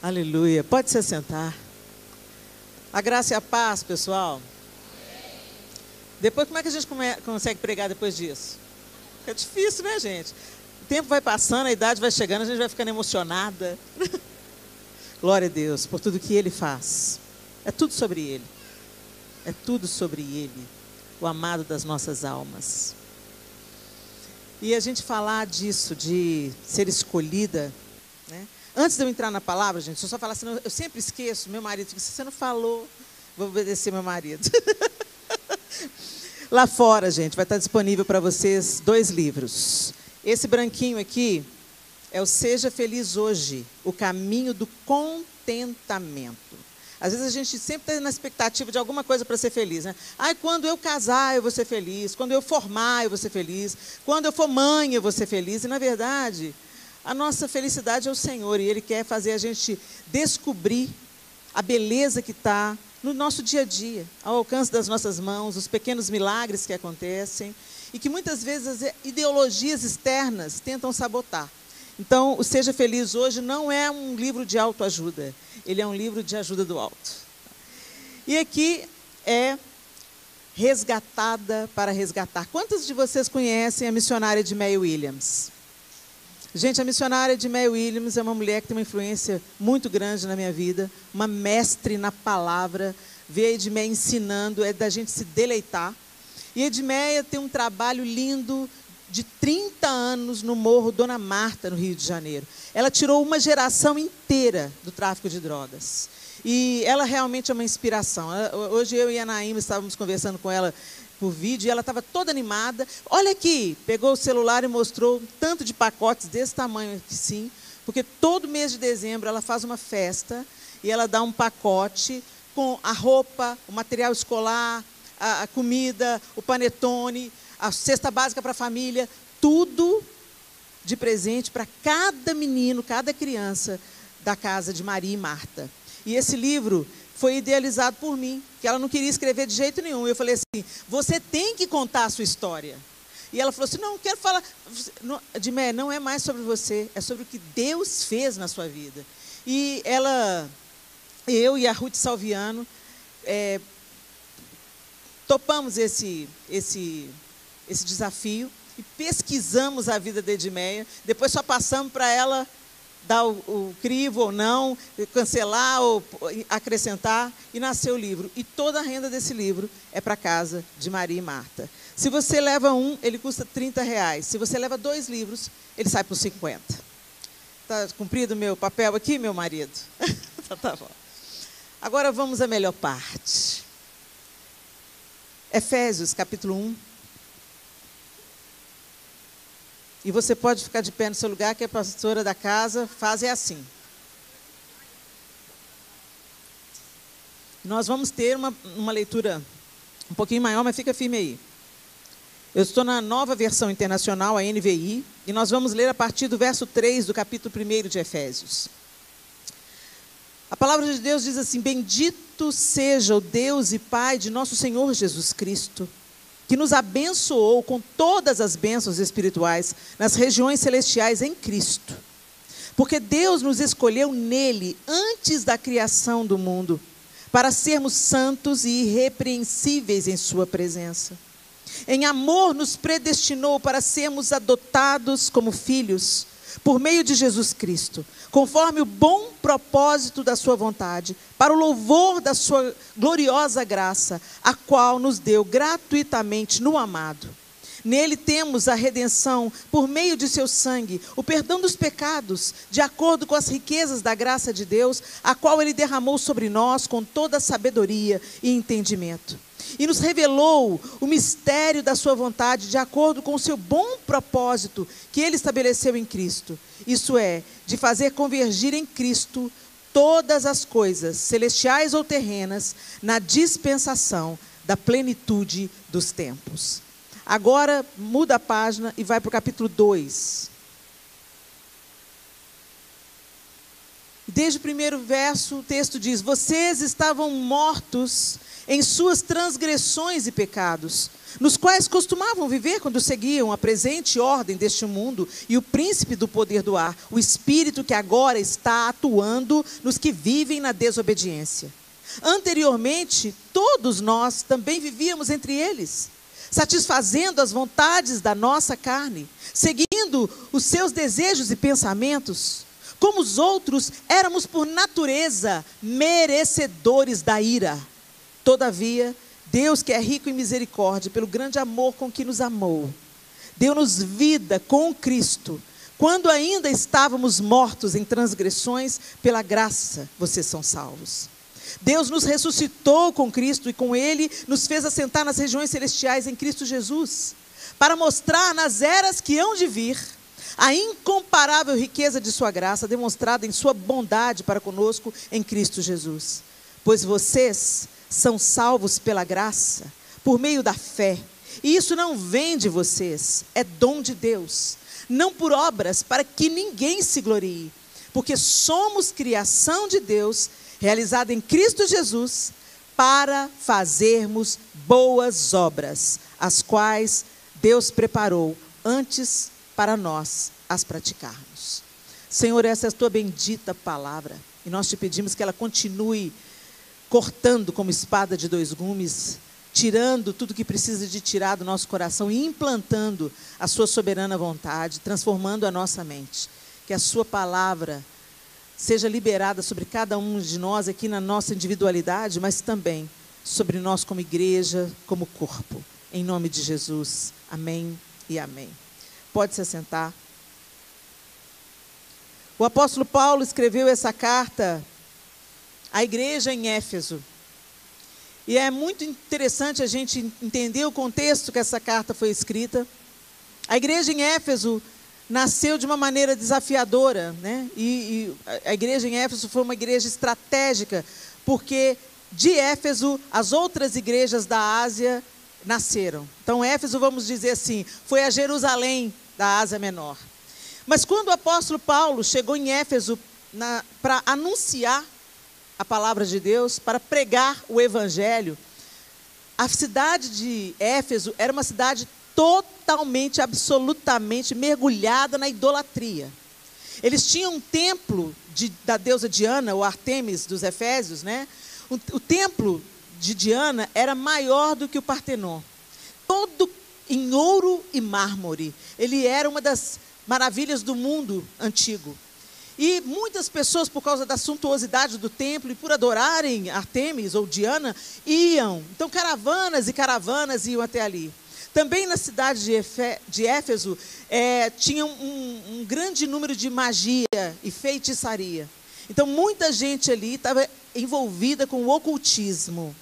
Aleluia. Pode se sentar. A graça e a paz, pessoal. Depois, como é que a gente consegue pregar depois disso? É difícil, né, gente? O tempo vai passando, a idade vai chegando, a gente vai ficando emocionada. Glória a Deus por tudo que Ele faz. É tudo sobre Ele. É tudo sobre Ele, o amado das nossas almas. E a gente falar disso, de ser escolhida, né? Antes de eu entrar na palavra, gente, se eu só falar assim, eu sempre esqueço, meu marido fica, se você não falou, vou obedecer meu marido. Lá fora, gente, vai estar disponível para vocês 2 livros. Esse branquinho aqui é o Seja Feliz Hoje, o caminho do contentamento. Às vezes a gente sempre está na expectativa de alguma coisa para ser feliz, né? Ai, quando eu casar eu vou ser feliz, quando eu formar eu vou ser feliz, quando eu for mãe eu vou ser feliz. E na verdade, a nossa felicidade é o Senhor e Ele quer fazer a gente descobrir a beleza que está no nosso dia a dia, ao alcance das nossas mãos, os pequenos milagres que acontecem e que muitas vezes as ideologias externas tentam sabotar. Então, o Seja Feliz Hoje não é um livro de autoajuda, ele é um livro de ajuda do alto. E aqui é Resgatada para Resgatar. Quantos de vocês conhecem a missionária Edmeia Williams? Gente, a missionária Edmeia Williams é uma mulher que tem uma influência muito grande na minha vida, uma mestre na palavra. Ver a Edmeia ensinando é da gente se deleitar. E Edmeia tem um trabalho lindo de 30 anos no Morro Dona Marta, no Rio de Janeiro. Ela tirou uma geração inteira do tráfico de drogas. E ela realmente é uma inspiração. Hoje eu e a Naíma estávamos conversando com ela por vídeo, e ela estava toda animada. Olha aqui, pegou o celular e mostrou um tanto de pacotes desse tamanho aqui, sim, porque todo mês de dezembro ela faz uma festa e ela dá um pacote com a roupa, o material escolar, a comida, o panetone, a cesta básica para a família, tudo de presente para cada menino, cada criança da casa de Maria e Marta. E esse livro foi idealizado por mim, que ela não queria escrever de jeito nenhum. Eu falei assim, você tem que contar a sua história. E ela falou assim, não quero falar. Edmeia, não é mais sobre você, é sobre o que Deus fez na sua vida. E eu e a Ruth Salviano, topamos esse desafio e pesquisamos a vida de Edmeia. Depois só passamos para ela dar o crivo ou não, cancelar ou acrescentar, e nasceu o livro. E toda a renda desse livro é para a casa de Maria e Marta. Se você leva um, ele custa R$30. Se você leva 2 livros, ele sai por 50. Está cumprido o meu papel aqui, meu marido? Tá bom. Agora vamos à melhor parte. Efésios, capítulo 1. E você pode ficar de pé no seu lugar, que a pastora da casa faz assim. Nós vamos ter uma leitura um pouquinho maior, mas fica firme aí. Eu estou na nova versão internacional, a NVI, e nós vamos ler a partir do verso 3 do capítulo 1 de Efésios. A palavra de Deus diz assim, bendito seja o Deus e Pai de nosso Senhor Jesus Cristo, que nos abençoou com todas as bênçãos espirituais nas regiões celestiais em Cristo. Porque Deus nos escolheu nele antes da criação do mundo, para sermos santos e irrepreensíveis em sua presença. Em amor nos predestinou para sermos adotados como filhos, por meio de Jesus Cristo, conforme o bom propósito da sua vontade, para o louvor da sua gloriosa graça, a qual nos deu gratuitamente no amado. Nele temos a redenção, por meio de seu sangue, o perdão dos pecados, de acordo com as riquezas da graça de Deus, a qual Ele derramou sobre nós com toda a sabedoria e entendimento. E nos revelou o mistério da sua vontade, de acordo com o seu bom propósito, que Ele estabeleceu em Cristo. Isso é, de fazer convergir em Cristo todas as coisas, celestiais ou terrenas, na dispensação da plenitude dos tempos. Agora, muda a página e vai para o capítulo 2. Desde o primeiro verso, o texto diz, vocês estavam mortos em suas transgressões e pecados, nos quais costumavam viver quando seguiam a presente ordem deste mundo e o príncipe do poder do ar, o espírito que agora está atuando nos que vivem na desobediência. Anteriormente, todos nós também vivíamos entre eles, satisfazendo as vontades da nossa carne, seguindo os seus desejos e pensamentos. Como os outros, éramos por natureza merecedores da ira. Todavia, Deus, que é rico em misericórdia, pelo grande amor com que nos amou, deu-nos vida com Cristo. Quando ainda estávamos mortos em transgressões, pela graça vocês são salvos. Deus nos ressuscitou com Cristo e com Ele nos fez assentar nas regiões celestiais em Cristo Jesus, para mostrar nas eras que hão de vir a incomparável riqueza de sua graça, demonstrada em sua bondade para conosco em Cristo Jesus. Pois vocês são salvos pela graça, por meio da fé. E isso não vem de vocês, é dom de Deus, não por obras, para que ninguém se glorie, porque somos criação de Deus, realizada em Cristo Jesus, para fazermos boas obras, as quais Deus preparou antes para nós as praticarmos. Senhor, essa é a tua bendita palavra, e nós te pedimos que ela continue cortando como espada de dois gumes, tirando tudo que precisa de tirar do nosso coração e implantando a sua soberana vontade, transformando a nossa mente. Que a sua palavra seja liberada sobre cada um de nós aqui na nossa individualidade, mas também sobre nós como igreja, como corpo. Em nome de Jesus. Amém e amém. Pode se assentar. O apóstolo Paulo escreveu essa carta à igreja em Éfeso. E é muito interessante a gente entender o contexto que essa carta foi escrita. A igreja em Éfeso nasceu de uma maneira desafiadora, né? E a igreja em Éfeso foi uma igreja estratégica, porque de Éfeso as outras igrejas da Ásia nasceram. Então Éfeso, vamos dizer assim, foi a Jerusalém da Ásia Menor. Mas quando o apóstolo Paulo chegou em Éfeso para anunciar a palavra de Deus, para pregar o evangelho, a cidade de Éfeso era uma cidade totalmente, absolutamente mergulhada na idolatria. Eles tinham um templo da deusa Diana, ou Artemis dos Efésios, né? O templo de Diana era maior do que o Partenon, todo em ouro e mármore. Ele era uma das maravilhas do mundo antigo. E muitas pessoas, por causa da suntuosidade do templo e por adorarem Artemis ou Diana, iam. Então caravanas e caravanas iam até ali. Também na cidade de Éfeso, tinha um grande número de magia e feitiçaria. Então muita gente ali estava envolvida com o ocultismo.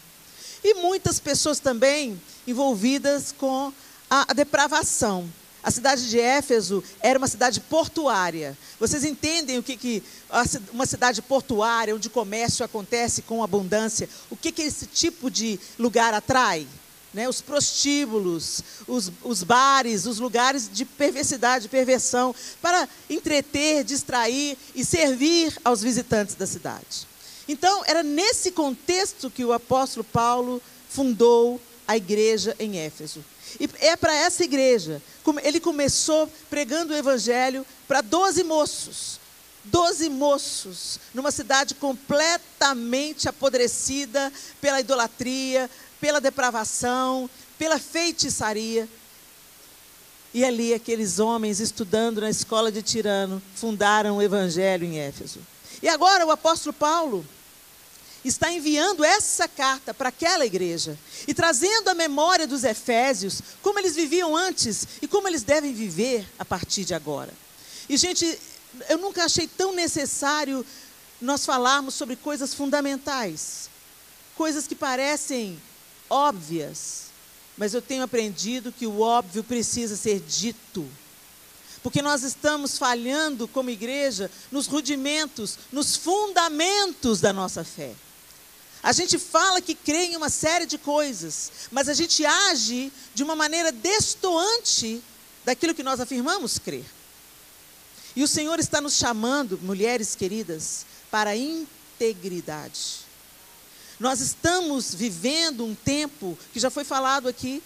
E muitas pessoas também envolvidas com a depravação. A cidade de Éfeso era uma cidade portuária. Vocês entendem o que uma cidade portuária, onde o comércio acontece com abundância, o que esse tipo de lugar atrai? Né? Os prostíbulos, os bares, os lugares de perversidade, de perversão, para entreter, distrair e servir aos visitantes da cidade. Então, era nesse contexto que o apóstolo Paulo fundou a igreja em Éfeso. E é para essa igreja, ele começou pregando o evangelho para 12 moços. 12 moços, numa cidade completamente apodrecida pela idolatria, pela depravação, pela feitiçaria. E ali aqueles homens, estudando na escola de Tirano, fundaram o evangelho em Éfeso. E agora o apóstolo Paulo está enviando essa carta para aquela igreja e trazendo a memória dos efésios, como eles viviam antes e como eles devem viver a partir de agora. E, gente, eu nunca achei tão necessário nós falarmos sobre coisas fundamentais, coisas que parecem óbvias, mas eu tenho aprendido que o óbvio precisa ser dito. Porque nós estamos falhando como igreja nos rudimentos, nos fundamentos da nossa fé. A gente fala que crê em uma série de coisas, mas a gente age de uma maneira destoante daquilo que nós afirmamos crer. E o Senhor está nos chamando, mulheres queridas, para a integridade. Nós estamos vivendo um tempo que já foi falado aqui.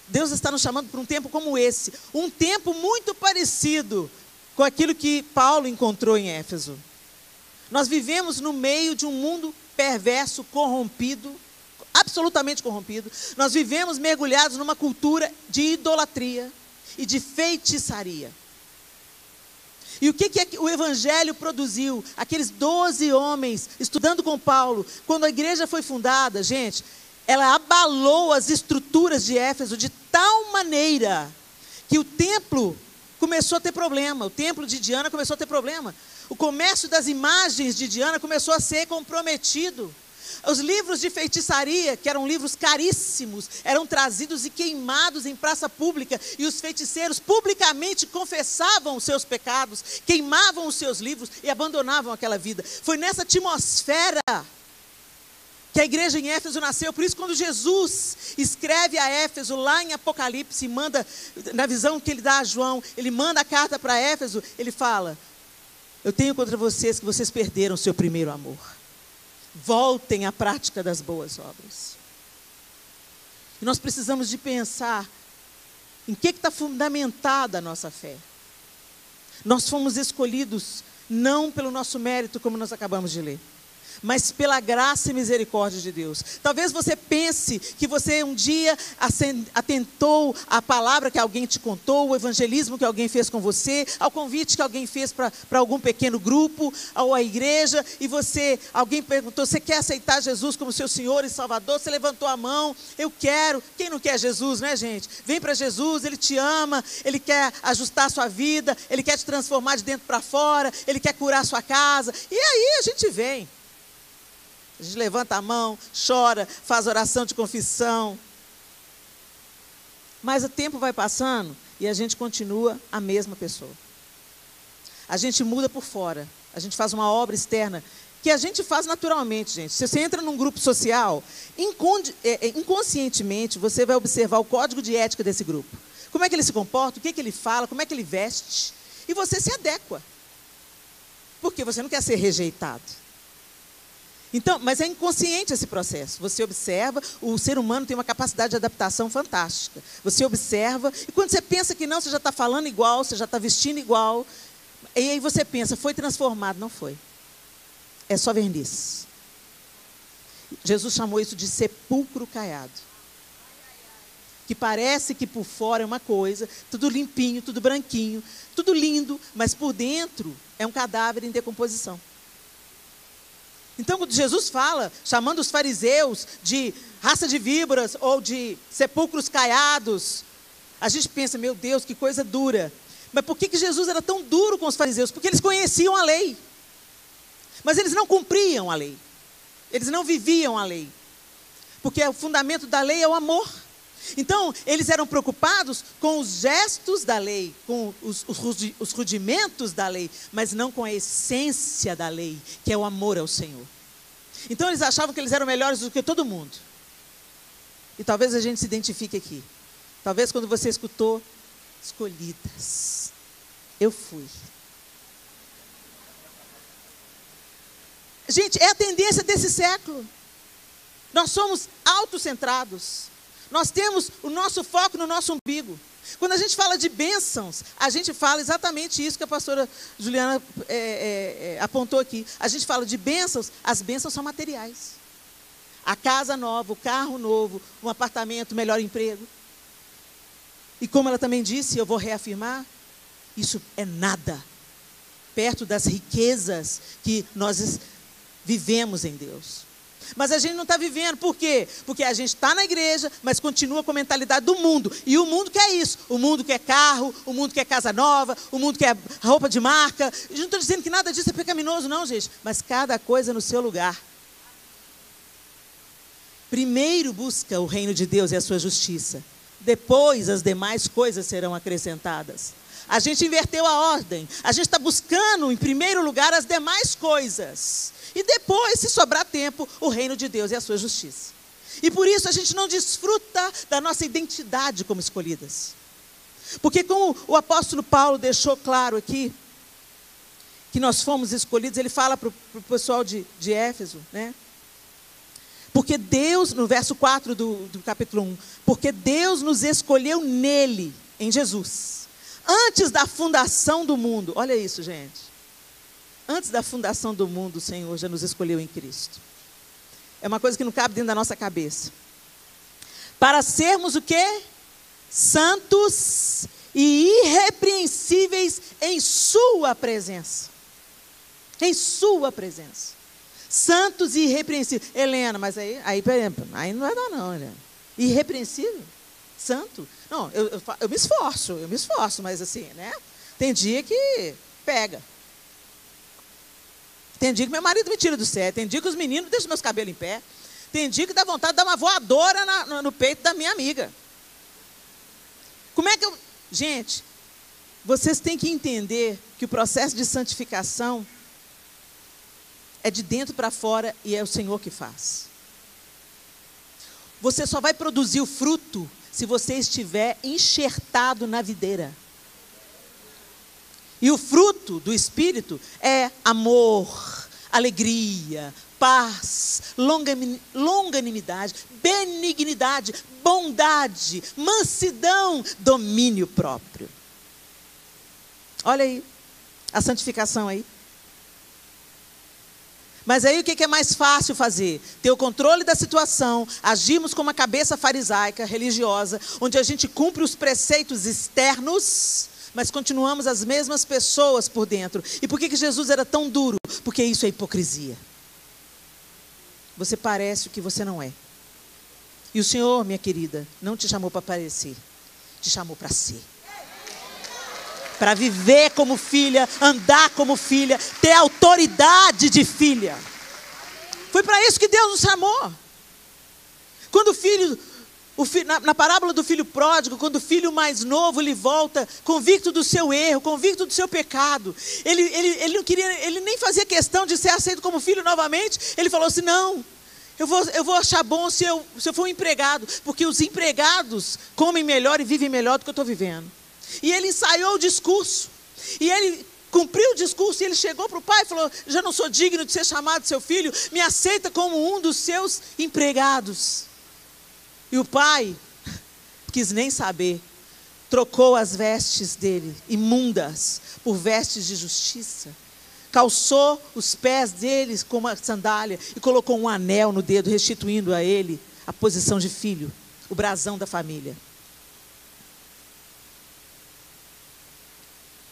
Deus está nos chamando para um tempo como esse. Um tempo muito parecido com aquilo que Paulo encontrou em Éfeso. Nós vivemos no meio de um mundo perverso, corrompido, absolutamente corrompido. Nós vivemos mergulhados numa cultura de idolatria e de feitiçaria. E o que o Evangelho produziu? Aqueles 12 homens estudando com Paulo, quando a igreja foi fundada, gente, ela abalou as estruturas de Éfeso de tal maneira que o templo começou a ter problema. O templo de Diana começou a ter problema. O comércio das imagens de Diana começou a ser comprometido. Os livros de feitiçaria, que eram livros caríssimos, eram trazidos e queimados em praça pública, e os feiticeiros publicamente confessavam os seus pecados, queimavam os seus livros e abandonavam aquela vida. Foi nessa atmosfera que a igreja em Éfeso nasceu. Por isso, quando Jesus escreve a Éfeso, lá em Apocalipse, manda, na visão que ele dá a João, ele manda a carta para Éfeso, ele fala: eu tenho contra vocês que vocês perderam o seu primeiro amor. Voltem à prática das boas obras. E nós precisamos de pensar em que está fundamentada a nossa fé. Nós fomos escolhidos não pelo nosso mérito, como nós acabamos de ler, mas pela graça e misericórdia de Deus. Talvez você pense que você um dia atentou à palavra que alguém te contou, o evangelismo que alguém fez com você, ao convite que alguém fez para algum pequeno grupo, ou à igreja, e alguém perguntou: você quer aceitar Jesus como seu Senhor e Salvador? Você levantou a mão: eu quero. Quem não quer Jesus, né, gente? Vem para Jesus, Ele te ama, Ele quer ajustar a sua vida, Ele quer te transformar de dentro para fora, Ele quer curar a sua casa. E aí a gente vem. A gente levanta a mão, chora, faz oração de confissão. Mas o tempo vai passando e a gente continua a mesma pessoa. A gente muda por fora. A gente faz uma obra externa que a gente faz naturalmente, gente. Se você entra num grupo social, inconscientemente você vai observar o código de ética desse grupo. Como é que ele se comporta, o que ele fala, como é que ele veste. E você se adequa. Porque você não quer ser rejeitado. Então, mas é inconsciente esse processo. Você observa, o ser humano tem uma capacidade de adaptação fantástica. Você observa, e quando você pensa que não, você já está falando igual, você já está vestindo igual, e aí você pensa: foi transformado. Não foi. É só verniz. Jesus chamou isso de sepulcro caiado. Que parece que por fora é uma coisa, tudo limpinho, tudo branquinho, tudo lindo, mas por dentro é um cadáver em decomposição. Então, quando Jesus fala, chamando os fariseus de raça de víboras ou de sepulcros caiados, a gente pensa: meu Deus, que coisa dura. Mas por que Jesus era tão duro com os fariseus? Porque eles conheciam a lei. Mas eles não cumpriam a lei. Eles não viviam a lei. Porque o fundamento da lei é o amor. Então, eles eram preocupados com os gestos da lei, com os rudimentos da lei, mas não com a essência da lei, que é o amor ao Senhor. Então, eles achavam que eles eram melhores do que todo mundo. E talvez a gente se identifique aqui. Talvez quando você escutou: escolhidas, eu fui. Gente, é a tendência desse século. Nós somos autocentrados. Nós temos o nosso foco no nosso umbigo. Quando a gente fala de bênçãos, a gente fala exatamente isso que a pastora Juliana apontou aqui. A gente fala de bênçãos, as bênçãos são materiais. A casa nova, o carro novo, um apartamento, melhor emprego. E como ela também disse, eu vou reafirmar, isso é nada perto das riquezas que nós vivemos em Deus. Mas a gente não está vivendo. Por quê? Porque a gente está na igreja, mas continua com a mentalidade do mundo. E o mundo quer isso. O mundo quer carro, o mundo quer casa nova, o mundo quer roupa de marca. Eu não estou dizendo que nada disso é pecaminoso, não, gente. Mas cada coisa no seu lugar. Primeiro busca o reino de Deus e a sua justiça. Depois as demais coisas serão acrescentadas. A gente inverteu a ordem. A gente está buscando, em primeiro lugar, as demais coisas. E depois, se sobrar tempo, o reino de Deus e a sua justiça. E por isso a gente não desfruta da nossa identidade como escolhidas. Porque como o apóstolo Paulo deixou claro aqui, que nós fomos escolhidos, ele fala para o pessoal de Éfeso, né? Porque Deus, no verso 4 do capítulo 1, porque Deus nos escolheu nele, em Jesus, antes da fundação do mundo. Olha isso, gente. Antes da fundação do mundo, o Senhor já nos escolheu em Cristo. É uma coisa que não cabe dentro da nossa cabeça. Para sermos o quê? Santos e irrepreensíveis em sua presença. Em sua presença. Santos e irrepreensíveis. Helena, mas aí não vai dar não, Helena. Irrepreensível? Santo? Não, eu me esforço, mas assim, né? Tem dia que pega. Tem dia que meu marido me tira do sério. Tem dia que os meninos deixam meus cabelos em pé. Tem dia que dá vontade de dar uma voadora no peito da minha amiga. Como é que eu... Gente, vocês têm que entender que o processo de santificação é de dentro para fora e é o Senhor que faz. Você só vai produzir o fruto se você estiver enxertado na videira. E o fruto do Espírito é amor, alegria, paz, longanimidade, benignidade, bondade, mansidão, domínio próprio. Olha aí, a santificação aí. Mas aí o que é mais fácil fazer? Ter o controle da situação, agirmos com uma cabeça farisaica, religiosa, onde a gente cumpre os preceitos externos, mas continuamos as mesmas pessoas por dentro. E por que Jesus era tão duro? Porque isso é hipocrisia. Você parece o que você não é. E o Senhor, minha querida, não te chamou para parecer, te chamou para ser. Para viver como filha, andar como filha, ter autoridade de filha. Foi para isso que Deus nos chamou. Quando na parábola do filho pródigo, quando o filho mais novo lhe volta, convicto do seu erro, convicto do seu pecado, ele não queria, ele nem fazia questão de ser aceito como filho novamente. Ele falou assim: não, eu vou achar bom se eu for um empregado, porque os empregados comem melhor e vivem melhor do que eu estou vivendo. E ele ensaiou o discurso, e ele cumpriu o discurso, e ele chegou para o pai e falou: já não sou digno de ser chamado seu filho, me aceita como um dos seus empregados. E o pai quis nem saber, trocou as vestes dele, imundas, por vestes de justiça, calçou os pés deles com uma sandália, e colocou um anel no dedo, restituindo a ele a posição de filho, o brasão da família.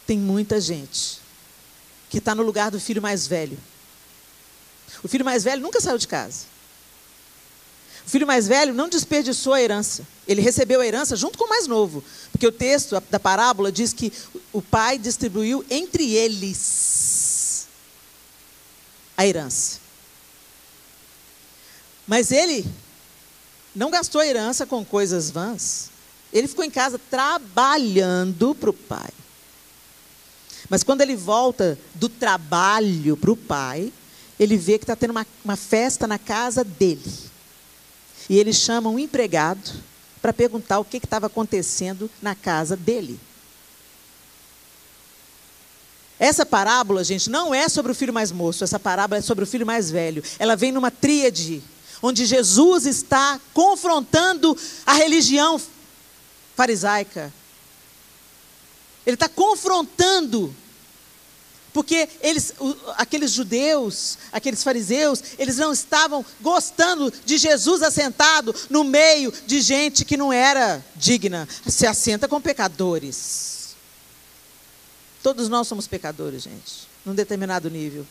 Tem muita gente que está no lugar do filho mais velho. O filho mais velho nunca saiu de casa. O filho mais velho não desperdiçou a herança. Ele recebeu a herança junto com o mais novo. Porque o texto da parábola diz que o pai distribuiu entre eles a herança. Mas ele não gastou a herança com coisas vãs. Ele ficou em casa trabalhando para o pai. Mas quando ele volta do trabalho para o pai, ele vê que está tendo uma festa na casa dele. E ele chama um empregado para perguntar o que estava acontecendo na casa dele. Essa parábola, gente, não é sobre o filho mais moço, essa parábola é sobre o filho mais velho. Ela vem numa tríade, onde Jesus está confrontando a religião farisaica. Ele está confrontando, porque aqueles judeus, aqueles fariseus, eles não estavam gostando de Jesus assentado no meio de gente que não era digna. Se assenta com pecadores. Todos nós somos pecadores, gente, num determinado nível.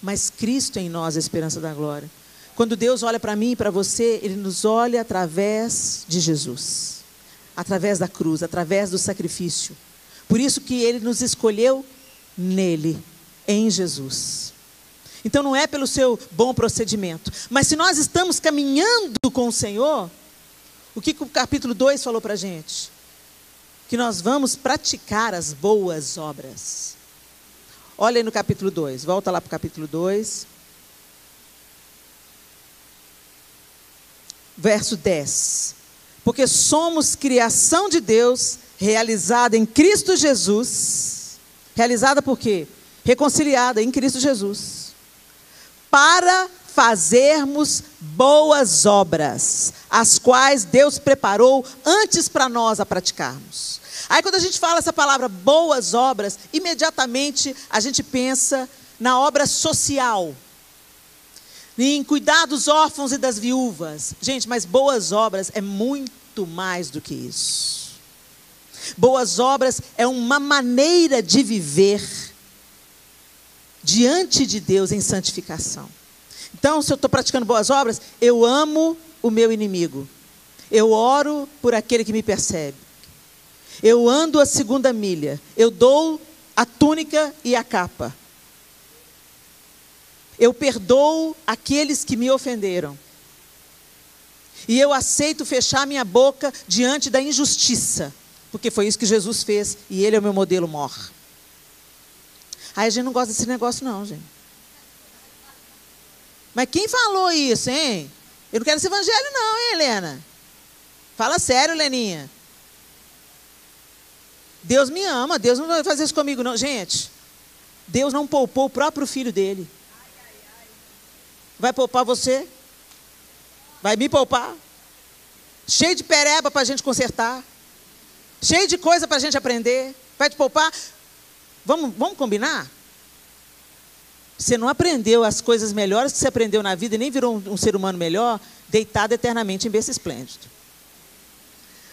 Mas Cristo em nós, a esperança da glória. Quando Deus olha para mim e para você, Ele nos olha através de Jesus. Através da cruz, através do sacrifício. Por isso que Ele nos escolheu nele, em Jesus. Então não é pelo seu bom procedimento. Mas se nós estamos caminhando com o Senhor, o que o capítulo 2 falou para a gente? Que nós vamos praticar as boas obras. Olha aí no capítulo 2, volta lá para o capítulo 2. Verso 10. Porque somos criação de Deus, realizada em Cristo Jesus. Realizada por quê? Reconciliada em Cristo Jesus. Para fazermos boas obras, as quais Deus preparou antes para nós a praticarmos. Aí quando a gente fala essa palavra boas obras, imediatamente a gente pensa na obra social, em cuidar dos órfãos e das viúvas. Gente, mas boas obras é muito mais do que isso. Boas obras é uma maneira de viver diante de Deus em santificação. Então, se eu estou praticando boas obras, eu amo o meu inimigo. Eu oro por aquele que me persegue. Eu ando a segunda milha. Eu dou a túnica e a capa. Eu perdoo aqueles que me ofenderam. E eu aceito fechar minha boca diante da injustiça. Porque foi isso que Jesus fez. E Ele é o meu modelo mor. Aí a gente não gosta desse negócio não, gente. Mas quem falou isso, hein? Eu não quero esse evangelho não, hein, Helena? Fala sério, Leninha. Deus me ama, Deus não vai fazer isso comigo não. Gente, Deus não poupou o próprio filho dele. Vai poupar você? Vai me poupar? Cheio de pereba para a gente consertar. Cheio de coisa para a gente aprender. Vai te poupar? Vamos combinar? Você não aprendeu as coisas melhores que você aprendeu na vida e nem virou um ser humano melhor, deitado eternamente em berço esplêndido.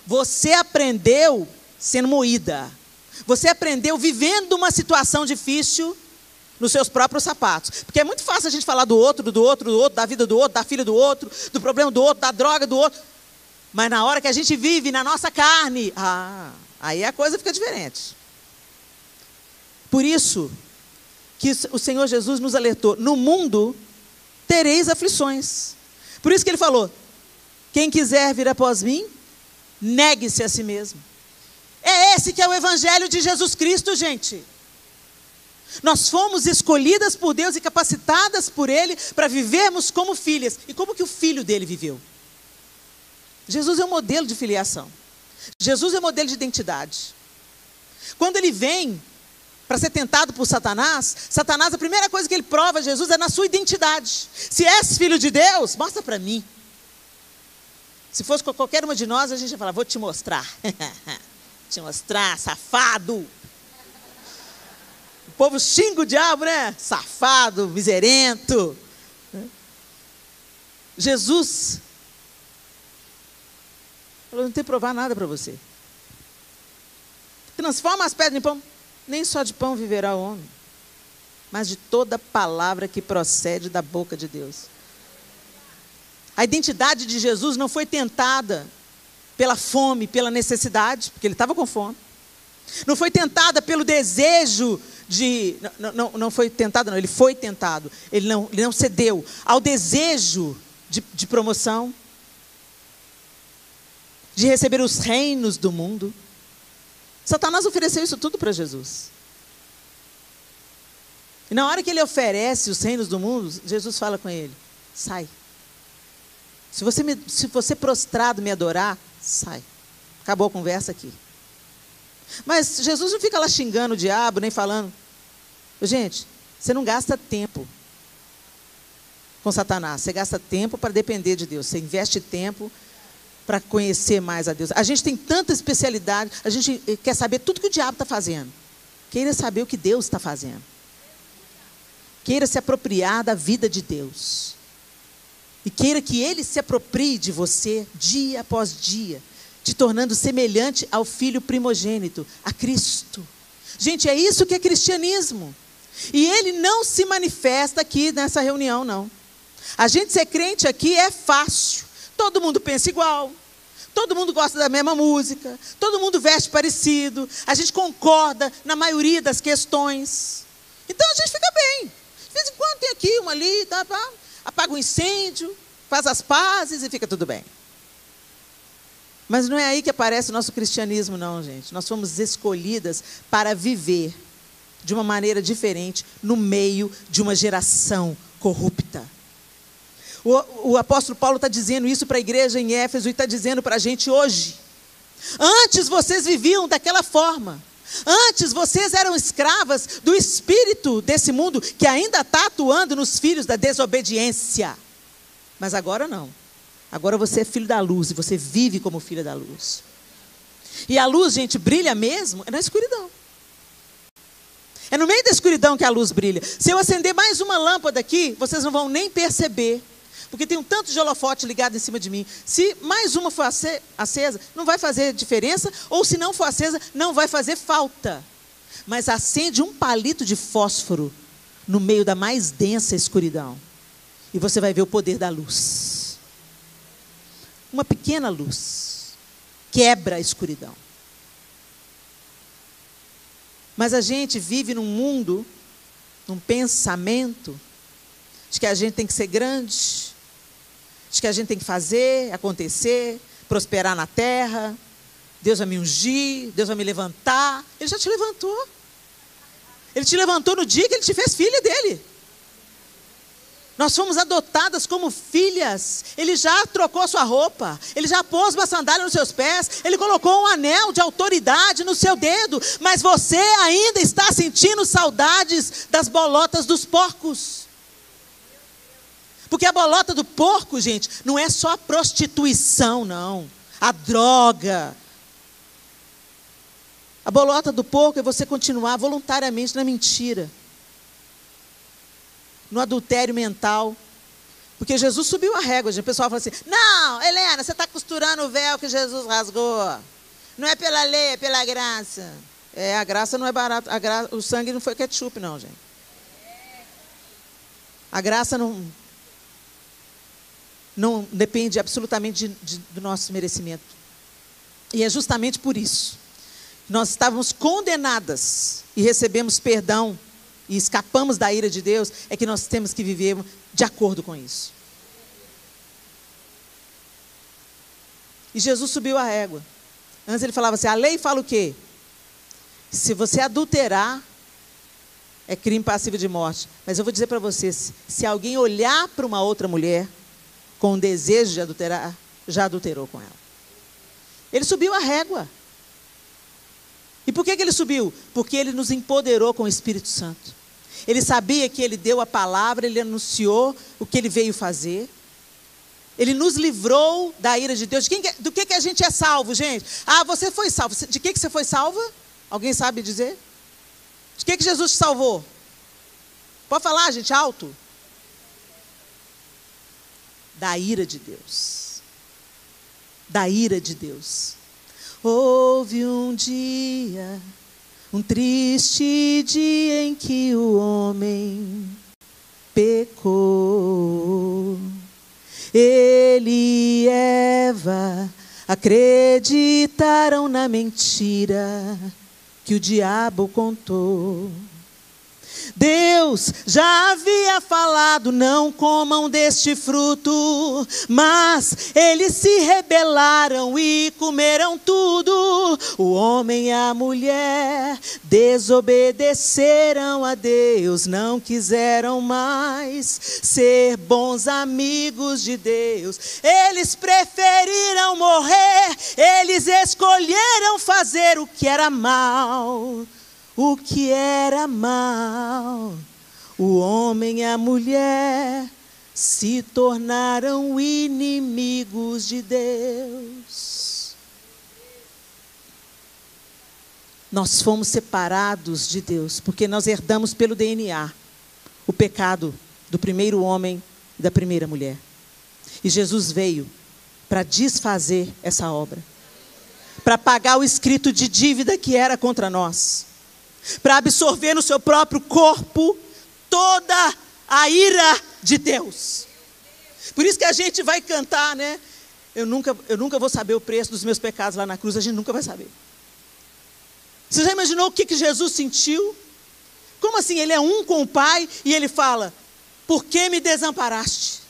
Você aprendeu sendo moída. Você aprendeu vivendo uma situação difícil nos seus próprios sapatos. Porque é muito fácil a gente falar do outro, da vida do outro, da filha do outro, do problema do outro, da droga do outro. Mas na hora que a gente vive na nossa carne, aí a coisa fica diferente. Por isso que o Senhor Jesus nos alertou: no mundo tereis aflições. Por isso que Ele falou: quem quiser vir após mim, negue-se a si mesmo. É esse que é o evangelho de Jesus Cristo, gente. Nós fomos escolhidas por Deus e capacitadas por Ele para vivermos como filhas. E como que o filho dele viveu? Jesus é um modelo de filiação. Jesus é um modelo de identidade. Quando Ele vem para ser tentado por Satanás, a primeira coisa que ele prova a Jesus é na sua identidade. Se és filho de Deus, mostra para mim. Se fosse com qualquer uma de nós, a gente ia falar: vou te mostrar. Te mostrar, safado. O povo xinga o diabo, né? Safado, miserento. Jesus falou: não tem que provar nada para você. Transforma as pedras em pão. Nem só de pão viverá o homem, mas de toda palavra que procede da boca de Deus. A identidade de Jesus não foi tentada pela fome, pela necessidade, porque Ele estava com fome. Não foi tentada pelo desejo de... Não foi tentado, não. Ele foi tentado. Ele não cedeu ao desejo de promoção, de receber os reinos do mundo. Satanás ofereceu isso tudo para Jesus. E na hora que ele oferece os reinos do mundo, Jesus fala com ele: sai. Se você prostrado me adorar, sai. Acabou a conversa aqui. Mas Jesus não fica lá xingando o diabo, nem falando. Gente, você não gasta tempo com Satanás. Você gasta tempo para depender de Deus. Você investe tempo para conhecer mais a Deus. A gente tem tanta especialidade, a gente quer saber tudo que o diabo está fazendo. Queira saber o que Deus está fazendo. Queira se apropriar da vida de Deus. E queira que Ele se aproprie de você dia após dia, te tornando semelhante ao Filho primogênito, a Cristo. Gente, é isso que é cristianismo. E Ele não se manifesta aqui nessa reunião, não. A gente ser crente aqui é fácil. Todo mundo pensa igual, todo mundo gosta da mesma música, todo mundo veste parecido, a gente concorda na maioria das questões. Então a gente fica bem. De vez em quando tem aqui, uma ali, apaga o incêndio, faz as pazes e fica tudo bem. Mas não é aí que aparece o nosso cristianismo, não, gente. Nós fomos escolhidas para viver de uma maneira diferente no meio de uma geração corrupta. O apóstolo Paulo está dizendo isso para a igreja em Éfeso e está dizendo para a gente hoje. Antes vocês viviam daquela forma. Antes vocês eram escravas do espírito desse mundo que ainda está atuando nos filhos da desobediência. Mas agora não. Agora você é filho da luz e você vive como filha da luz. E a luz, gente, brilha mesmo na escuridão. É no meio da escuridão que a luz brilha. Se eu acender mais uma lâmpada aqui, vocês não vão nem perceber. Porque tem um tanto de holofote ligado em cima de mim. Se mais uma for acesa, não vai fazer diferença. Ou se não for acesa, não vai fazer falta. Mas acende um palito de fósforo no meio da mais densa escuridão. E você vai ver o poder da luz. Uma pequena luz quebra a escuridão. Mas a gente vive num mundo, num pensamento, de que a gente tem que ser grande, de que a gente tem que fazer, acontecer, prosperar na terra, Deus vai me ungir, Deus vai me levantar. Ele já te levantou. Ele te levantou no dia que Ele te fez filha dele. Nós fomos adotadas como filhas. Ele já trocou a sua roupa. Ele já pôs uma sandália nos seus pés. Ele colocou um anel de autoridade no seu dedo. Mas você ainda está sentindo saudades das bolotas dos porcos. Porque a bolota do porco, gente, não é só a prostituição, não. A droga. A bolota do porco é você continuar voluntariamente na mentira. No adultério mental. Porque Jesus subiu a régua. O pessoal fala assim, não, Helena, você está costurando o véu que Jesus rasgou. Não é pela lei, é pela graça. A graça não é barata. O sangue não foi ketchup, não, gente. A graça não depende absolutamente do nosso merecimento. E é justamente por isso. Nós estávamos condenadas e recebemos perdão e escapamos da ira de Deus, é que nós temos que viver de acordo com isso. E Jesus subiu a régua. Antes ele falava assim, a lei fala o quê? Se você adulterar, é crime passivo de morte. Mas eu vou dizer para vocês, se alguém olhar para uma outra mulher com o desejo de adulterar, já adulterou com ela. Ele subiu a régua. E por que ele subiu? Porque ele nos empoderou com o Espírito Santo. Ele sabia que ele deu a palavra, ele anunciou o que ele veio fazer. Ele nos livrou da ira de Deus. Do que a gente é salvo, gente? Ah, você foi salvo. De que você foi salva? Alguém sabe dizer? De que Jesus te salvou? Pode falar, gente, alto. Da ira de Deus. Da ira de Deus. Houve um dia, um triste dia em que o homem pecou. Ele e Eva acreditaram na mentira que o diabo contou. Deus já havia falado, não comam deste fruto, mas eles se rebelaram e comeram tudo. O homem e a mulher desobedeceram a Deus, não quiseram mais ser bons amigos de Deus. Eles preferiram morrer, eles escolheram fazer o que era mal. O que era mal, o homem e a mulher se tornaram inimigos de Deus. Nós fomos separados de Deus, porque nós herdamos pelo DNA o pecado do primeiro homem e da primeira mulher. E Jesus veio para desfazer essa obra, para pagar o escrito de dívida que era contra nós, para absorver no seu próprio corpo toda a ira de Deus. Por isso que a gente vai cantar, né? Eu nunca vou saber o preço dos meus pecados lá na cruz, a gente nunca vai saber. Você já imaginou o que Jesus sentiu? Como assim? Ele é um com o Pai e ele fala, por que me desamparaste?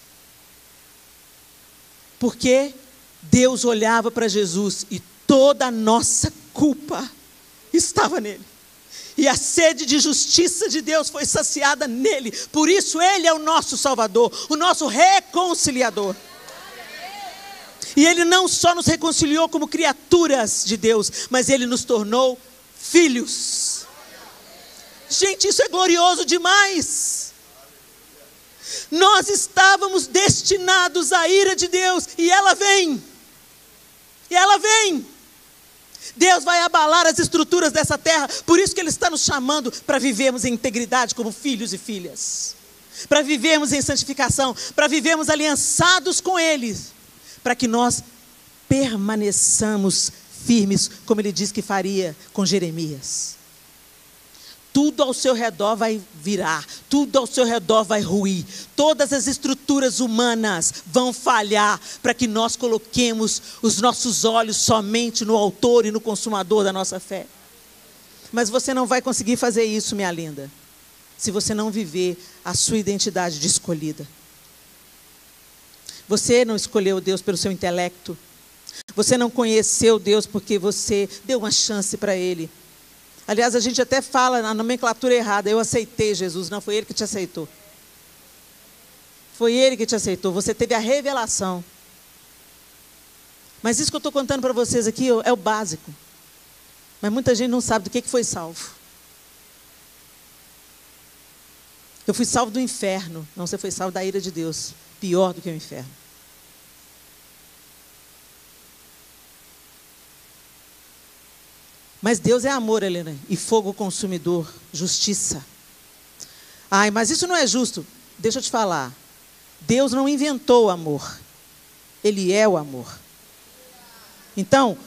Porque Deus olhava para Jesus e toda a nossa culpa estava nele. E a sede de justiça de Deus foi saciada nele. Por isso ele é o nosso Salvador, o nosso reconciliador. E ele não só nos reconciliou como criaturas de Deus, mas ele nos tornou filhos. Gente, isso é glorioso demais. Nós estávamos destinados à ira de Deus, e ela vem. E ela vem. Deus vai abalar as estruturas dessa terra, por isso que Ele está nos chamando para vivermos em integridade como filhos e filhas, para vivermos em santificação, para vivermos aliançados com Ele, para que nós permaneçamos firmes, como Ele disse que faria com Jeremias. Tudo ao seu redor vai virar, tudo ao seu redor vai ruir, todas as estruturas humanas vão falhar, para que nós coloquemos os nossos olhos somente no autor e no consumador da nossa fé. Mas você não vai conseguir fazer isso, minha linda, se você não viver a sua identidade de escolhida. Você não escolheu Deus pelo seu intelecto, você não conheceu Deus porque você deu uma chance para Ele. Aliás, a gente até fala na nomenclatura errada, eu aceitei Jesus. Não, foi Ele que te aceitou. Foi Ele que te aceitou, você teve a revelação. Mas isso que eu estou contando para vocês aqui é o básico. Mas muita gente não sabe do que foi salvo. Eu fui salvo do inferno. Não, você foi salvo da ira de Deus. Pior do que o inferno. Mas Deus é amor, Helena, e fogo consumidor, justiça. Ai, mas isso não é justo. Deixa eu te falar. Deus não inventou o amor. Ele é o amor. Então,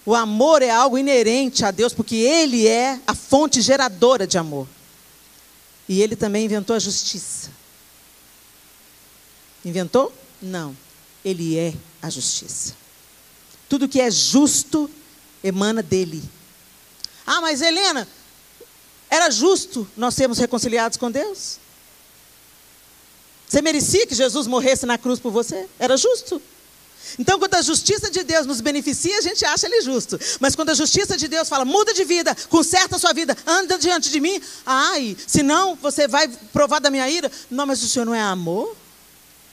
o amor é algo inerente a Deus, porque Ele é a fonte geradora de amor. E Ele também inventou a justiça. Inventou? Não. Ele é a justiça. Tudo que é justo emana dEle. Ah, mas Helena, era justo nós sermos reconciliados com Deus? Você merecia que Jesus morresse na cruz por você? Era justo. Então, quando a justiça de Deus nos beneficia, a gente acha Ele justo. Mas quando a justiça de Deus fala, muda de vida, conserta a sua vida, anda diante de mim, ai, senão você vai provar da minha ira. Não, mas o Senhor não é amor?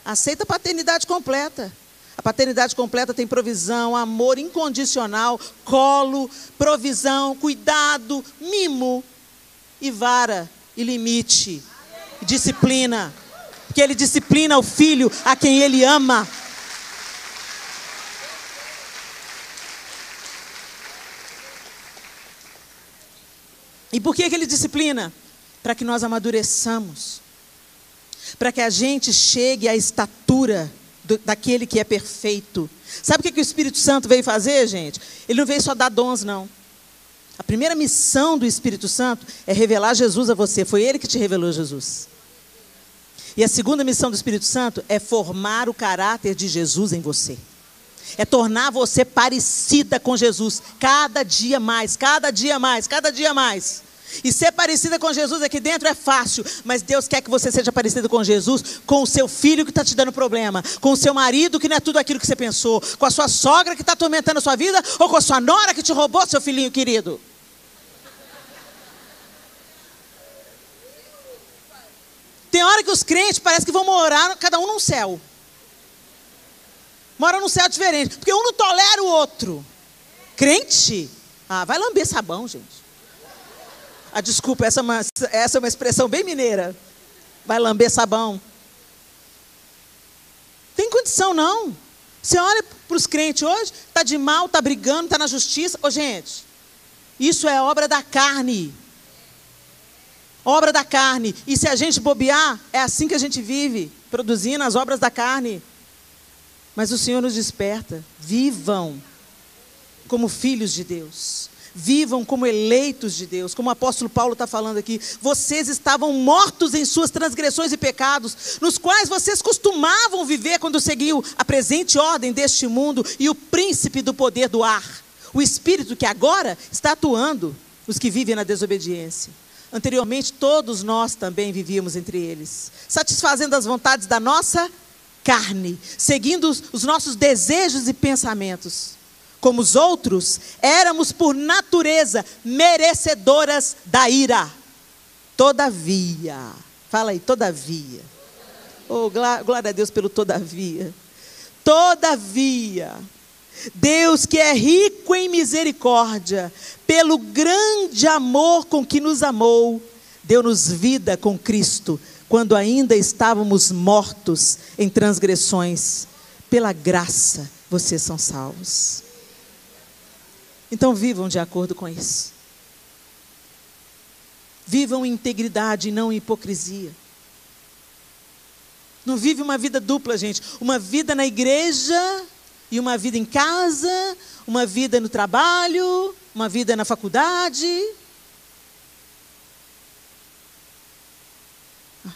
Aceita a paternidade completa. A paternidade completa tem provisão, amor incondicional, colo, provisão, cuidado, mimo, e vara, e limite, e disciplina. Porque Ele disciplina o filho a quem Ele ama. E por que Ele disciplina? Para que nós amadureçamos. Para que a gente chegue à estatura daquele que é perfeito. Sabe o que o Espírito Santo veio fazer, gente? Ele não veio só dar dons, não. A primeira missão do Espírito Santo é revelar Jesus a você. Foi Ele que te revelou Jesus. E a segunda missão do Espírito Santo é formar o caráter de Jesus em você. É tornar você parecida com Jesus. Cada dia mais, cada dia mais, cada dia mais. E ser parecida com Jesus aqui dentro é fácil, mas Deus quer que você seja parecida com Jesus, com o seu filho que está te dando problema, com o seu marido que não é tudo aquilo que você pensou, com a sua sogra que está atormentando a sua vida, ou com a sua nora que te roubou, seu filhinho querido. Tem hora que os crentes parecem que vão morar cada um num céu. Mora num céu diferente, porque um não tolera o outro. Crente? Ah, vai lamber sabão, gente. Ah, desculpa, essa é uma expressão bem mineira. Vai lamber sabão. Tem condição não. Você olha para os crentes hoje, está de mal, está brigando, está na justiça. Ô, gente, isso é obra da carne. Obra da carne. E se a gente bobear, é assim que a gente vive, produzindo as obras da carne. Mas o Senhor nos desperta. Vivam como filhos de Deus. Vivam como eleitos de Deus, como o apóstolo Paulo está falando aqui. Vocês estavam mortos em suas transgressões e pecados, nos quais vocês costumavam viver quando seguiam a presente ordem deste mundo e o príncipe do poder do ar, o espírito que agora está atuando nos que vivem na desobediência. Anteriormente, todos nós também vivíamos entre eles, satisfazendo as vontades da nossa carne, seguindo os nossos desejos e pensamentos. Como os outros, éramos por natureza merecedoras da ira. Todavia, fala aí, todavia. Oh, glória a Deus pelo todavia. Todavia, Deus que é rico em misericórdia, pelo grande amor com que nos amou, deu-nos vida com Cristo, quando ainda estávamos mortos em transgressões. Pela graça, vocês são salvos. Então vivam de acordo com isso. Vivam em integridade e não em hipocrisia. Não vive uma vida dupla, gente. Uma vida na igreja e uma vida em casa, uma vida no trabalho, uma vida na faculdade.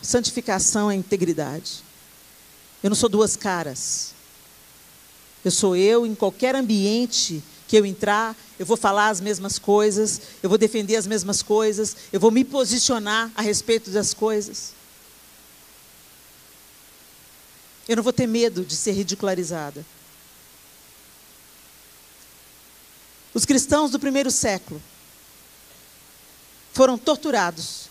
Santificação é integridade. Eu não sou duas caras. Eu sou eu em qualquer ambiente que eu entrar, eu vou falar as mesmas coisas, eu vou defender as mesmas coisas, eu vou me posicionar a respeito das coisas. Eu não vou ter medo de ser ridicularizada. Os cristãos do primeiro século foram torturados,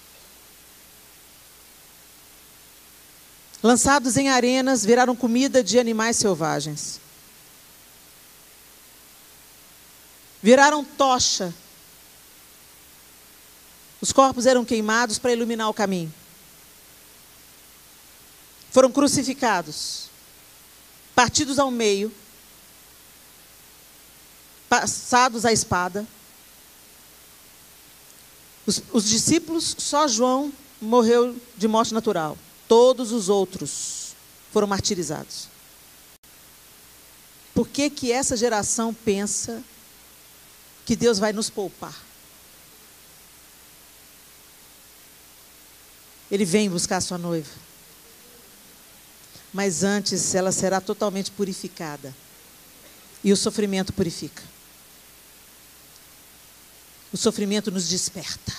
lançados em arenas, viraram comida de animais selvagens. Viraram tocha. Os corpos eram queimados para iluminar o caminho. Foram crucificados, partidos ao meio, passados à espada. Os discípulos, só João morreu de morte natural. Todos os outros foram martirizados. Por que que essa geração pensa que Deus vai nos poupar? Ele vem buscar a sua noiva. Mas antes ela será totalmente purificada. E o sofrimento purifica. O sofrimento nos desperta.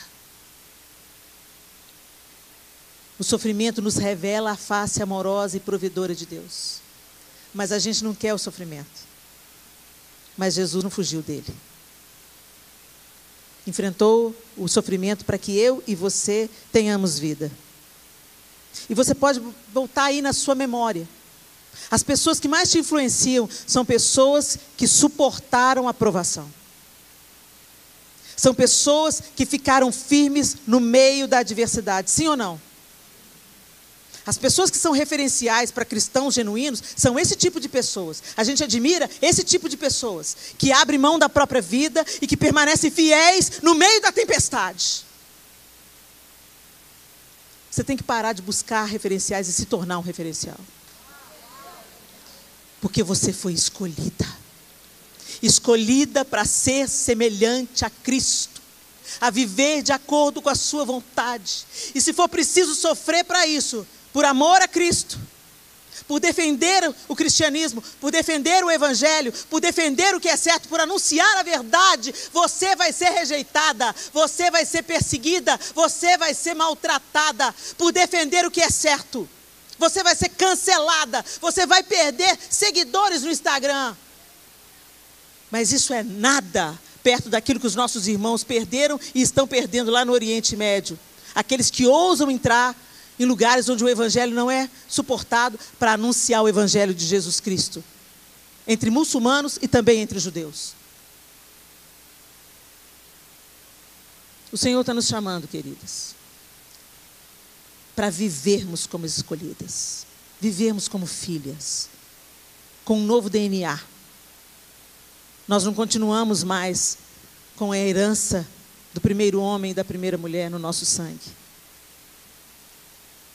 O sofrimento nos revela a face amorosa e provedora de Deus. Mas a gente não quer o sofrimento. Mas Jesus não fugiu dele. Enfrentou o sofrimento para que eu e você tenhamos vida. E você pode voltar aí na sua memória. As pessoas que mais te influenciam são pessoas que suportaram a provação. São pessoas que ficaram firmes no meio da adversidade, sim ou não? As pessoas que são referenciais para cristãos genuínos são esse tipo de pessoas. A gente admira esse tipo de pessoas que abrem mão da própria vida e que permanecem fiéis no meio da tempestade. Você tem que parar de buscar referenciais e se tornar um referencial. Porque você foi escolhida. Escolhida para ser semelhante a Cristo. A viver de acordo com a sua vontade. E se for preciso sofrer para isso, por amor a Cristo, por defender o cristianismo, por defender o evangelho, por defender o que é certo, por anunciar a verdade, você vai ser rejeitada, você vai ser perseguida, você vai ser maltratada, por defender o que é certo. Você vai ser cancelada, você vai perder seguidores no Instagram. Mas isso é nada perto daquilo que os nossos irmãos perderam e estão perdendo lá no Oriente Médio. Aqueles que ousam entrar em lugares onde o evangelho não é suportado para anunciar o evangelho de Jesus Cristo. Entre muçulmanos e também entre judeus. O Senhor está nos chamando, queridas, para vivermos como escolhidas. Vivermos como filhas. Com um novo DNA. Nós não continuamos mais com a herança do primeiro homem e da primeira mulher no nosso sangue.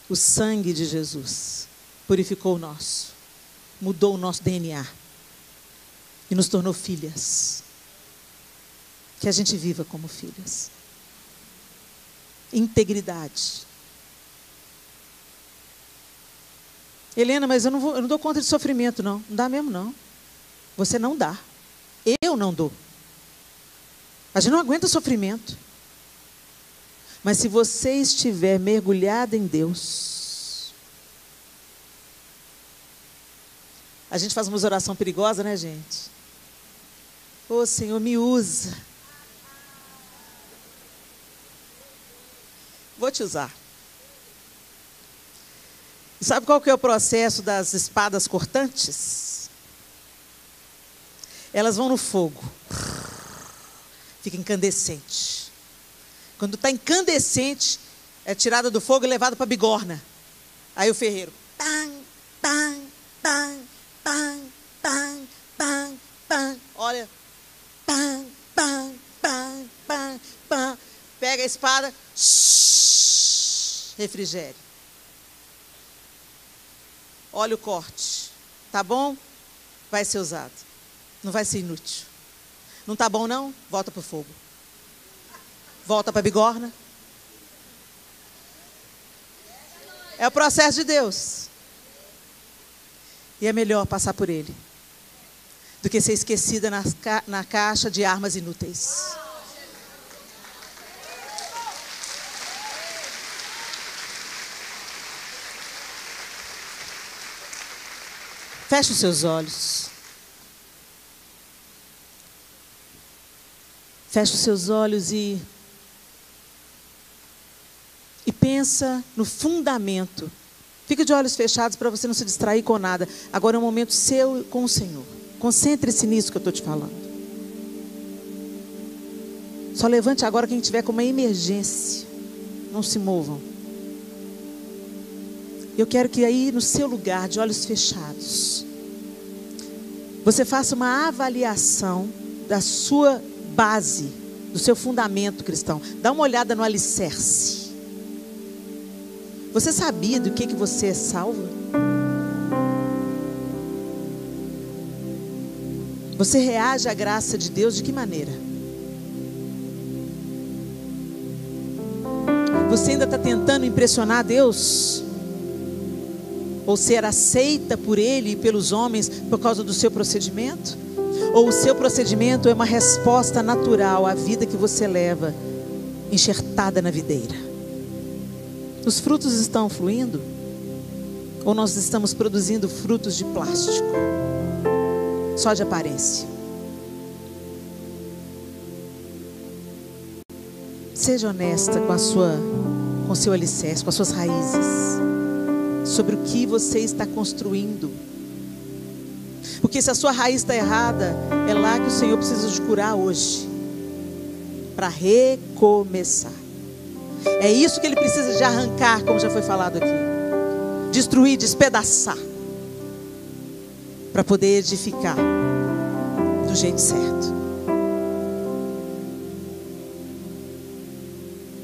O sangue de Jesus purificou o nosso, mudou o nosso DNA e nos tornou filhas. Que a gente viva como filhas. Integridade. Helena, mas eu não dou conta de sofrimento, não. Não dá mesmo, não. Você não dá. Eu não dou. A gente não aguenta sofrimento. Mas se você estiver mergulhada em Deus, a gente faz umas orações perigosas, né, gente? Ô, Senhor, me usa. Vou te usar. E sabe qual que é o processo das espadas cortantes? elas vão no fogo. Fica incandescente. Quando está incandescente, é tirada do fogo e levada para a bigorna. Aí o ferreiro, tan, tan, tan, tan, tan, tan, tan, olha, tan, tan, tan, tan, tan, pega a espada, refrigério. Olha o corte, tá bom? Vai ser usado, não vai ser inútil. Não tá bom não? Volta para o fogo. Volta para a bigorna. É o processo de Deus. E é melhor passar por ele do que ser esquecida na caixa de armas inúteis. Feche os seus olhos. Feche os seus olhos e pensa no fundamento. Fique de olhos fechados para você não se distrair com nada. Agora é um momento seu com o Senhor. Concentre-se nisso que eu estou te falando. Só levante agora quem tiver com uma emergência. Não se movam. Eu quero que aí no seu lugar, de olhos fechados, você faça uma avaliação da sua base, do seu fundamento cristão. Dá uma olhada no alicerce. Você sabia do que você é salvo? Você reage à graça de Deus de que maneira? Você ainda está tentando impressionar Deus? Ou ser aceita por Ele e pelos homens por causa do seu procedimento? Ou o seu procedimento é uma resposta natural à vida que você leva, enxertada na videira? Os frutos estão fluindo? Ou nós estamos produzindo frutos de plástico? Só de aparência. Seja honesta com seu alicerce, com as suas raízes, sobre o que você está construindo. Porque se a sua raiz está errada, é lá que o Senhor precisa de curar hoje, para recomeçar. É isso que Ele precisa de arrancar, como já foi falado aqui. Destruir, despedaçar, para poder edificar do jeito certo.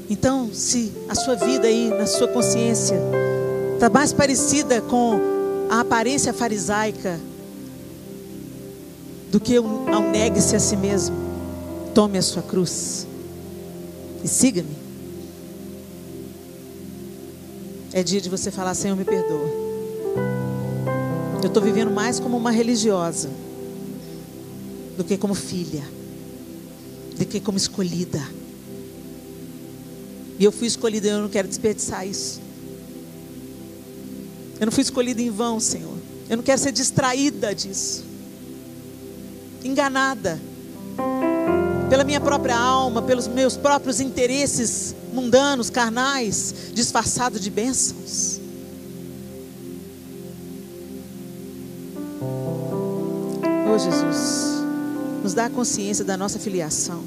Então, se a sua vida aí, na sua consciência, está mais parecida com a aparência farisaica do que ao negue-se a si mesmo, tome a sua cruz e siga-me. É dia de você falar: Senhor, me perdoa. Eu estou vivendo mais como uma religiosa do que como filha, do que como escolhida. E eu fui escolhida e eu não quero desperdiçar isso. Eu não fui escolhida em vão, Senhor. Eu não quero ser distraída disso, enganada pela minha própria alma, pelos meus próprios interesses mundanos, carnais, disfarçados de bênçãos. Oh Jesus, nos dá a consciência da nossa filiação,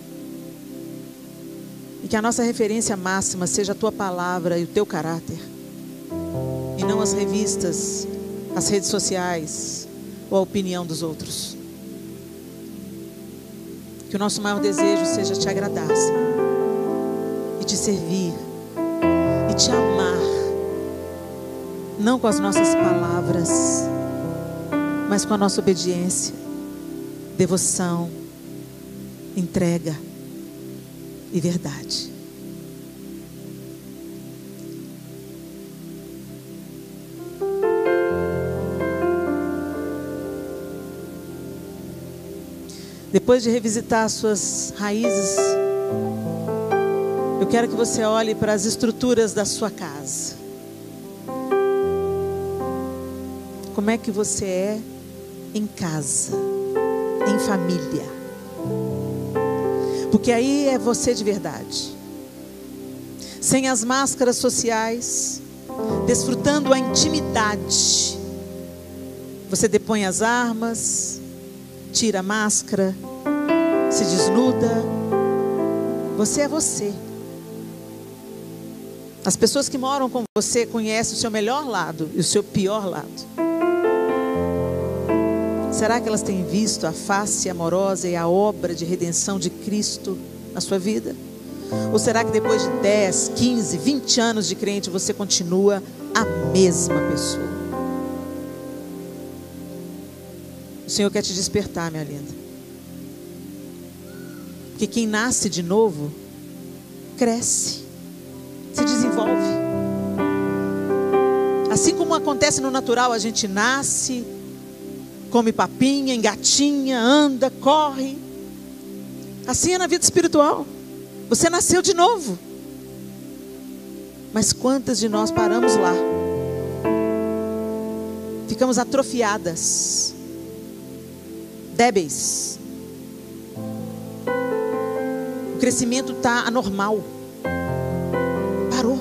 e que a nossa referência máxima seja a Tua palavra e o Teu caráter, e não as revistas, as redes sociais ou a opinião dos outros. Que o nosso maior desejo seja Te agradar, Senhor, e Te servir, e Te amar, não com as nossas palavras, mas com a nossa obediência, devoção, entrega e verdade. Depois de revisitar as suas raízes, eu quero que você olhe para as estruturas da sua casa. Como é que você é em casa, em família? Porque aí é você de verdade, sem as máscaras sociais, desfrutando a intimidade. Você depõe as armas, tira a máscara, se desnuda. Você é você. As pessoas que moram com você conhecem o seu melhor lado e o seu pior lado. Será que elas têm visto a face amorosa e a obra de redenção de Cristo na sua vida? Ou será que depois de 10, 15, 20 anos de crente você continua a mesma pessoa? O Senhor quer te despertar, minha linda. Porque quem nasce de novo, cresce, se desenvolve. Assim como acontece no natural, a gente nasce, come papinha, engatinha, anda, corre. Assim é na vida espiritual. Você nasceu de novo. Mas quantas de nós paramos lá? Ficamos atrofiadas, débeis. O crescimento está anormal. Parou.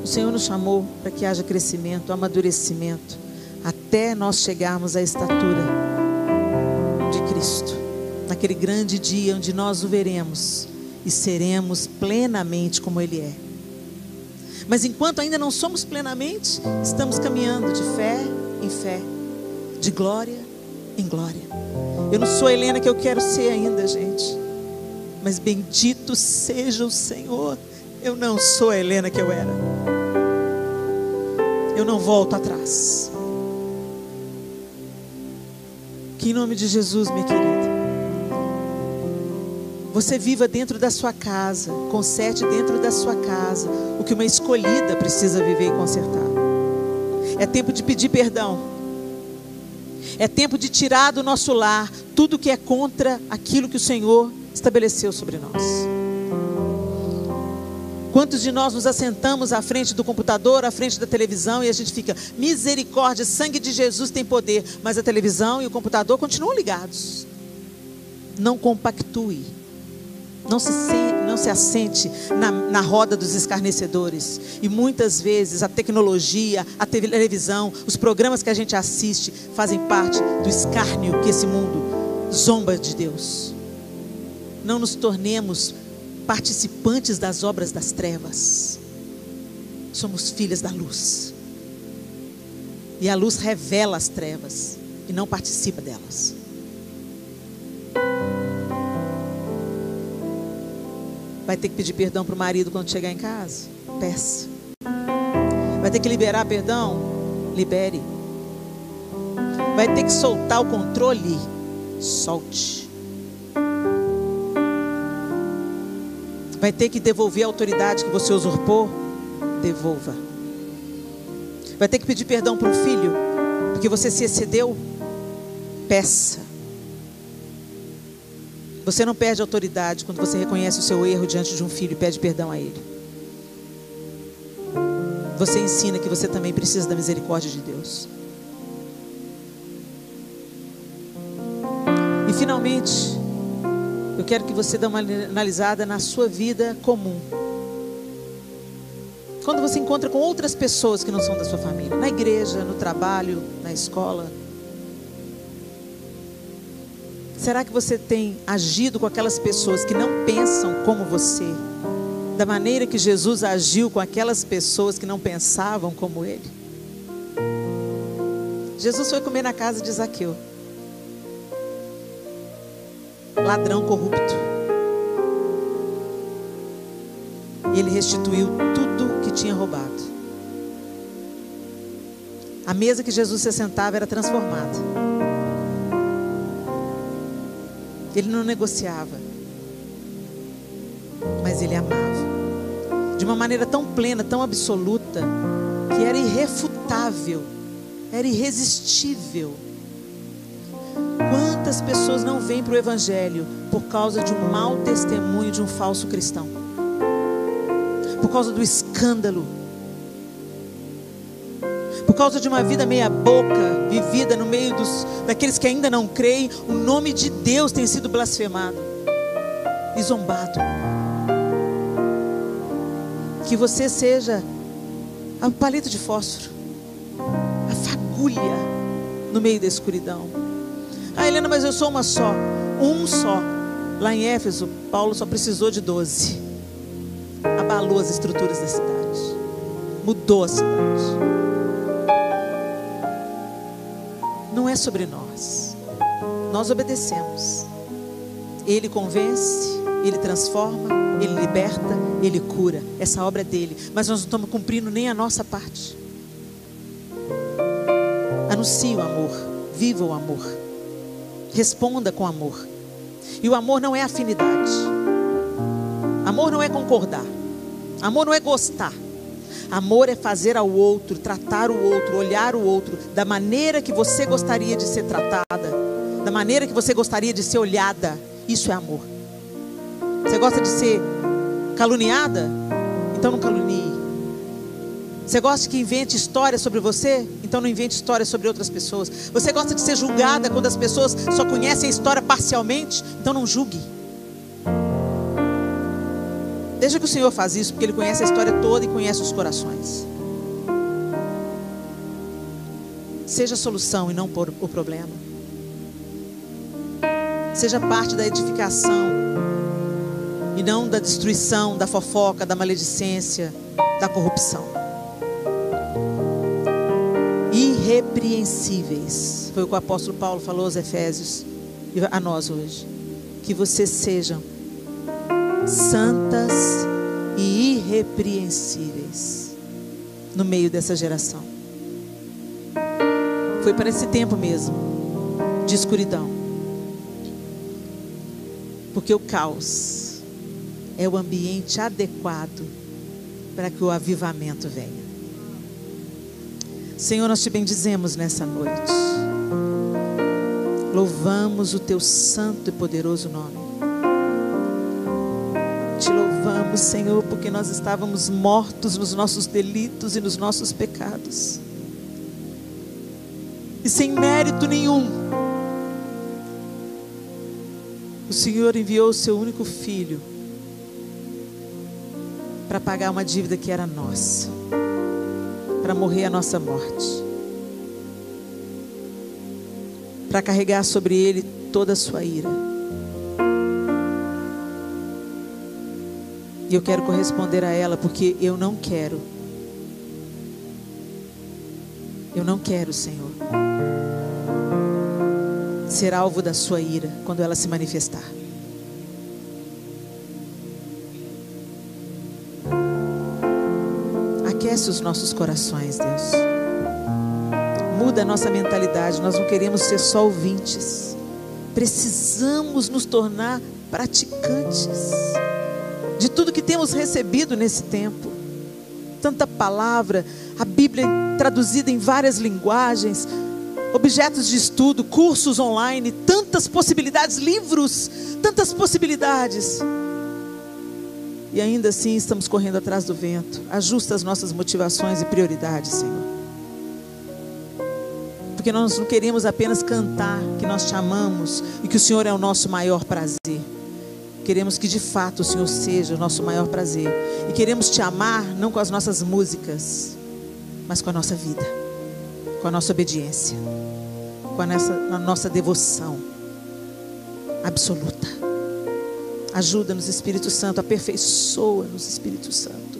O Senhor nos chamou para que haja crescimento, amadurecimento, até nós chegarmos à estatura de Cristo, naquele grande dia onde nós o veremos e seremos plenamente como Ele é. Mas enquanto ainda não somos plenamente, estamos caminhando de fé em fé, de glória em glória. Eu não sou a Helena que eu quero ser ainda, gente, mas bendito seja o Senhor. Eu não sou a Helena que eu era. Eu não volto atrás. Que em nome de Jesus, minha querida, você viva dentro da sua casa, conserte dentro da sua casa o que uma escolhida precisa viver e consertar. É tempo de pedir perdão. É tempo de tirar do nosso lar tudo que é contra aquilo que o Senhor estabeleceu sobre nós. Quantos de nós nos assentamos à frente do computador, à frente da televisão, e a gente fica, misericórdia, sangue de Jesus tem poder, mas a televisão e o computador continuam ligados. Não compactue. Não se assente na roda dos escarnecedores. E muitas vezes a tecnologia, a televisão, os programas que a gente assiste fazem parte do escárnio que esse mundo zomba de Deus. Não nos tornemos participantes das obras das trevas. Somos filhas da luz. E a luz revela as trevas e não participa delas. Vai ter que pedir perdão para o marido quando chegar em casa? Peça. Vai ter que liberar perdão? Libere. Vai ter que soltar o controle? Solte. Vai ter que devolver a autoridade que você usurpou? Devolva. Vai ter que pedir perdão para um filho porque você se excedeu? Peça. Você não perde autoridade quando você reconhece o seu erro diante de um filho e pede perdão a ele. Você ensina que você também precisa da misericórdia de Deus. E finalmente, eu quero que você dê uma analisada na sua vida comum. Quando você encontra com outras pessoas que não são da sua família, na igreja, no trabalho, na escola, será que você tem agido com aquelas pessoas que não pensam como você, da maneira que Jesus agiu com aquelas pessoas que não pensavam como Ele? Jesus foi comer na casa de Zaqueu, ladrão corrupto. E Ele restituiu tudo que tinha roubado. A mesa que Jesus se sentava era transformada. Ele não negociava, mas Ele amava de uma maneira tão plena, tão absoluta, que era irrefutável, era irresistível. Quantas pessoas não vêm para o Evangelho por causa de um mau testemunho de um falso cristão, por causa do escândalo, por causa de uma vida meia boca, vivida no meio daqueles que ainda não creem. O nome de Deus tem sido blasfemado e zombado. Que você seja um palito de fósforo, a agulha no meio da escuridão. Ah, Helena, mas eu sou uma só. Um só. Lá em Éfeso, Paulo só precisou de 12. Abalou as estruturas da cidade. Mudou a cidade. Não é sobre nós. Nós obedecemos. Ele convence, Ele transforma, Ele liberta, Ele cura. Essa obra é dele. Mas nós não estamos cumprindo nem a nossa parte. Anuncie o amor. Viva o amor. Responda com amor. E o amor não é afinidade. Amor não é concordar. Amor não é gostar. Amor é fazer ao outro, tratar o outro, olhar o outro da maneira que você gostaria de ser tratada, da maneira que você gostaria de ser olhada. Isso é amor. Você gosta de ser caluniada? Então não calunie. Você gosta que invente histórias sobre você? Então não invente histórias sobre outras pessoas. Você gosta de ser julgada quando as pessoas só conhecem a história parcialmente? Então não julgue. Deixa que o Senhor faz isso, porque Ele conhece a história toda e conhece os corações. Seja a solução e não o problema. Seja parte da edificação e não da destruição, da fofoca, da maledicência, da corrupção. Irrepreensíveis. Foi o que o apóstolo Paulo falou aos Efésios e a nós hoje. Que vocês sejam santas e irrepreensíveis no meio dessa geração. Foi para esse tempo mesmo de escuridão, porque o caos é o ambiente adequado para que o avivamento venha. Senhor, nós te bendizemos nessa noite, louvamos o teu santo e poderoso nome. Te louvamos, Senhor, porque nós estávamos mortos nos nossos delitos e nos nossos pecados. E sem mérito nenhum, o Senhor enviou o seu único filho para pagar uma dívida que era nossa, para morrer a nossa morte, para carregar sobre ele toda a sua ira. E eu quero corresponder a ela, porque eu não quero, Senhor, ser alvo da sua ira quando ela se manifestar. Aquece os nossos corações, Deus. Muda a nossa mentalidade. Nós não queremos ser só ouvintes. Precisamos nos tornar praticantes de tudo que temos recebido nesse tempo. Tanta palavra, a Bíblia traduzida em várias linguagens, objetos de estudo, cursos online, tantas possibilidades, livros, tantas possibilidades. E ainda assim estamos correndo atrás do vento. Ajusta as nossas motivações e prioridades, Senhor. Porque nós não queremos apenas cantar que nós te amamos e que o Senhor é o nosso maior prazer. Queremos que de fato o Senhor seja o nosso maior prazer. E queremos te amar não com as nossas músicas, mas com a nossa vida, com a nossa obediência, com a nossa devoção absoluta. Ajuda-nos, Espírito Santo, aperfeiçoa-nos, Espírito Santo.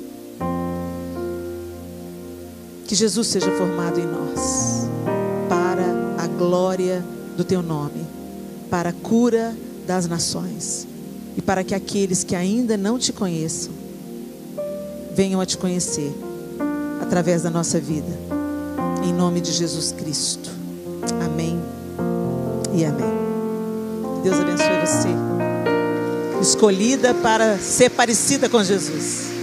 Que Jesus seja formado em nós, para a glória do teu nome, para a cura das nações, e para que aqueles que ainda não te conheçam, venham a te conhecer, através da nossa vida, em nome de Jesus Cristo. Amém e amém. Deus abençoe você, escolhida para ser parecida com Jesus.